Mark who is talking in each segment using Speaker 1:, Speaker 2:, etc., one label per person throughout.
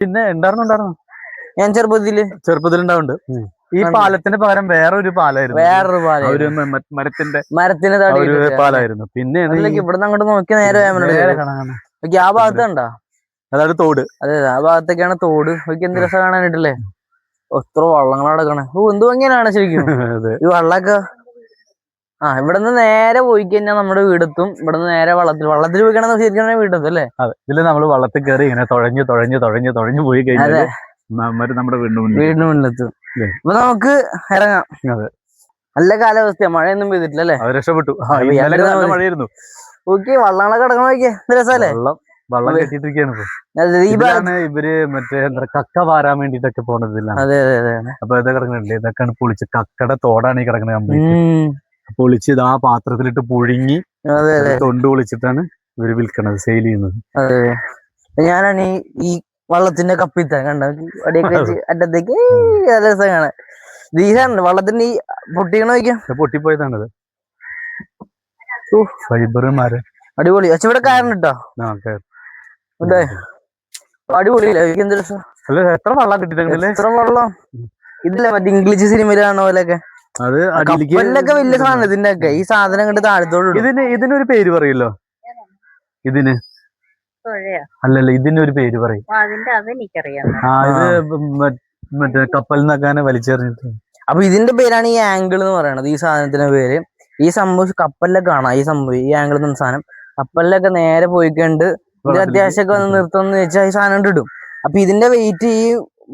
Speaker 1: പിന്നെ ഉണ്ടായിരുന്നു.
Speaker 2: ഞാൻ
Speaker 1: ചെറുപ്പത്തിലുണ്ടാവുന്നുണ്ട്. ഈ പാലത്തിന് പകരം വേറൊരു പാലായിരുന്നു.
Speaker 2: വേറൊരു
Speaker 1: ഒരു
Speaker 2: പാലായിരുന്നു, മരത്തിന്റെ
Speaker 1: ഒരു
Speaker 2: തടിയിലിട്ട്.
Speaker 1: പാലായിരുന്നു. പിന്നെ
Speaker 2: ഇവിടുന്ന് അങ്ങോട്ട് നോക്കി നേരെ ആ ഭാഗത്ത് കണ്ടാ,
Speaker 1: അതാണ് തോട്.
Speaker 2: അതെ ആ ഭാഗത്തൊക്കെയാണ് തോട്. നോക്കി എന്ത് രസം കാണാനായിട്ടല്ലേ. എത്ര വള്ളങ്ങൾ കിടക്കണേ. എന്ത് ഭംഗിയാണ് ശരിക്കും ഈ വള്ളമൊക്കെ. ഇവിടുന്ന് നേരെ പോയി കഴിഞ്ഞാൽ നമ്മുടെ വീടെത്തും. ഇവിടുന്ന് നേരെ വള്ളത്തിൽ പോയിക്കണ ശരിക്കും വീടെത്തും അല്ലേ.
Speaker 1: അതെ, ഇതില് നമ്മള് വള്ളത്തിൽ കയറി ഇങ്ങനെ തുഴഞ്ഞു പോയി കഴിഞ്ഞാൽ നമ്മുടെ വീടിന് മുന്നിലെത്തും.
Speaker 2: അപ്പൊ നമുക്ക് ഇറങ്ങാം.
Speaker 1: അതെ,
Speaker 2: നല്ല കാലാവസ്ഥയാ, മഴയൊന്നും പെയ്തിട്ടില്ല അല്ലേ.
Speaker 1: അത് രക്ഷപ്പെട്ടു. നല്ല മഴയായിരുന്നു.
Speaker 2: ഓക്കെ, വള്ളങ്ങളൊക്കെ കിടക്കണ നോക്കിയേ, എന്ത് രസമല്ലേ.
Speaker 1: വള്ളം കെട്ടിട്ടിരിക്കുകയാണ്. ഇവര് മറ്റേ കക്ക വാരാൻ വേണ്ടിട്ടൊക്കെ പോണതില്ല.
Speaker 2: അതെ അതെ അതെ.
Speaker 1: അപ്പൊ ഇതൊക്കെ കിടക്കുന്നുണ്ട്. ഇതൊക്കെയാണ് പൊളിച്ച്, കക്കയുടെ തോടാണ് ഈ കിടക്കുന്നത് കംപ്ലീറ്റ്. പൊളിച്ച് ഇത് ആ പാത്രത്തിലിട്ട് പുഴുങ്ങി തൊണ്ട് പൊളിച്ചിട്ടാണ് ഇവര് വിൽക്കണത്, സെയിൽ ചെയ്യുന്നത്.
Speaker 2: അതെ, ഞാനാണ് ഈ വള്ളത്തിന്റെ കപ്പിത്താൻ കണ്ട അടിയൊക്കെ വെച്ച് അറ്റത്തേക്ക് രസം കാണാൻ. ദീസാണ് വള്ളത്തിന്റെ ഈ പൊട്ടിക്കണ നോക്കിയാ,
Speaker 1: പൊട്ടിപ്പോയതാണത്. ഫൈബർമാര്
Speaker 2: അടിപൊളി. പക്ഷെ ഇവിടെ കയറണം കേട്ടോ. അടിപൊളിയില്ല, എന്ത് രസം.
Speaker 1: എത്ര വള്ളം കിട്ടിയിട്ടില്ലേ.
Speaker 2: എത്ര വള്ളം. ഇതില്ലേ മറ്റേ ഇംഗ്ലീഷ് സിനിമയിൽ കാണുന്ന പോലെയൊക്കെ.
Speaker 1: അത്
Speaker 2: കപ്പലിലൊക്കെ വലിയ സാധനം ഇതിന്റെ ഒക്കെ. ഈ സാധനം കണ്ട് താഴത്തോട്
Speaker 1: ഇതിനൊരു പേര് പറയല്ലോ. ഇതിന് അല്ലല്ല, ഇതിനൊരു പേര് പറയും. ഇത് മറ്റേ കപ്പലിൽ നിന്നൊക്കെ വലിച്ചെറിഞ്ഞിട്ട്.
Speaker 2: അപ്പൊ ഇതിന്റെ പേരാണ് ഈ ആംഗിൾ എന്ന് പറയണത്. ഈ സാധനത്തിന്റെ പേര്. ഈ സംഭവം കപ്പലിലൊക്കെ കാണാം. ഈ സംഭവം ഈ ആംഗിൾ എന്ന സാധനം കപ്പലിലൊക്കെ നേരെ പോയിക്കണ്ട് ഇത് അത്യാവശ്യമൊക്കെ വന്ന് നിർത്തുമെന്ന് വെച്ചാൽ ഈ സാധനം ഇടും. അപ്പൊ ഇതിന്റെ വെയിറ്റ് ഈ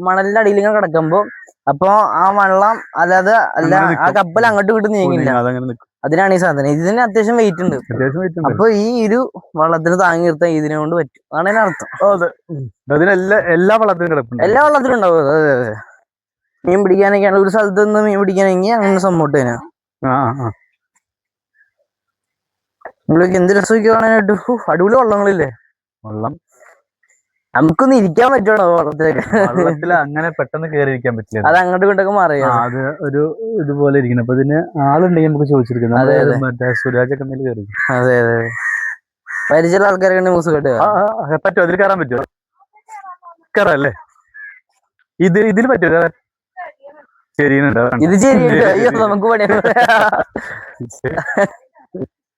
Speaker 2: മണലിന്റെ അടിയിൽ ഇങ്ങനെ കിടക്കുമ്പോ, അപ്പൊ ആ വള്ളം അല്ലാതെ ആ കപ്പൽ അങ്ങോട്ട് വിട്ട് നീങ്ങില്ല. അതിനാണ് ഈ സാധനം. ഇതിന് അത്യാവശ്യം വെയിറ്റ് ഉണ്ട്. അപ്പൊ ഈ ഒരു വള്ളത്തിന് താങ്ങി നിർത്താൻ ഇതിനെ കൊണ്ട് പറ്റും, അതാണ് അതിനർത്ഥം.
Speaker 1: എല്ലാ വള്ളത്തിലും
Speaker 2: ഉണ്ടാവും. അതെ അതെ. മീൻ പിടിക്കാനൊക്കെയാണ് ഒരു സ്ഥലത്ത് നിന്ന് മീൻ പിടിക്കാനെങ്കിൽ അങ്ങനെ സംഭവം തന്നെ. നിങ്ങൾക്ക് എന്ത് രസമൊക്കെ കാണാനായിട്ട്. അടിപൊളി വള്ളങ്ങളില്ലേ.
Speaker 1: വള്ളം
Speaker 2: നമുക്കൊന്ന് ഇരിക്കാൻ പറ്റുമോ വള്ളത്തിലൊക്കെ.
Speaker 1: അങ്ങനെ പെട്ടെന്ന് കയറി ഇരിക്കാൻ പറ്റില്ല.
Speaker 2: അത് അങ്ങോട്ടും ഇങ്ങോട്ടൊക്കെ മാറിയാ
Speaker 1: അത് ഒരു ഇതുപോലെ ഇരിക്കണം. അപ്പൊ ഇതിന് ആളുണ്ടെങ്കിൽ നമുക്ക് ചോദിച്ചിരിക്കുന്നത്. മറ്റേ സുരാജൊക്കെ കയറി.
Speaker 2: അതെ അതെ, പരിചയമുള്ള ആൾക്കാരൊക്കെ മൂസ് കേട്ടോ.
Speaker 1: പറ്റുമോ? അതിൽ കയറാൻ പറ്റുമോ? കയറല്ലേ. ഇതിൽ പറ്റുമോ?
Speaker 2: ഇത് ശരിയുണ്ട്. അയ്യോ, നമുക്ക് പണിയാ.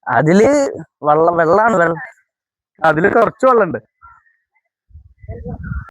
Speaker 2: അതില് വെള്ളാണ്.
Speaker 1: അതില് കുറച്ച് വെള്ളമുണ്ട്.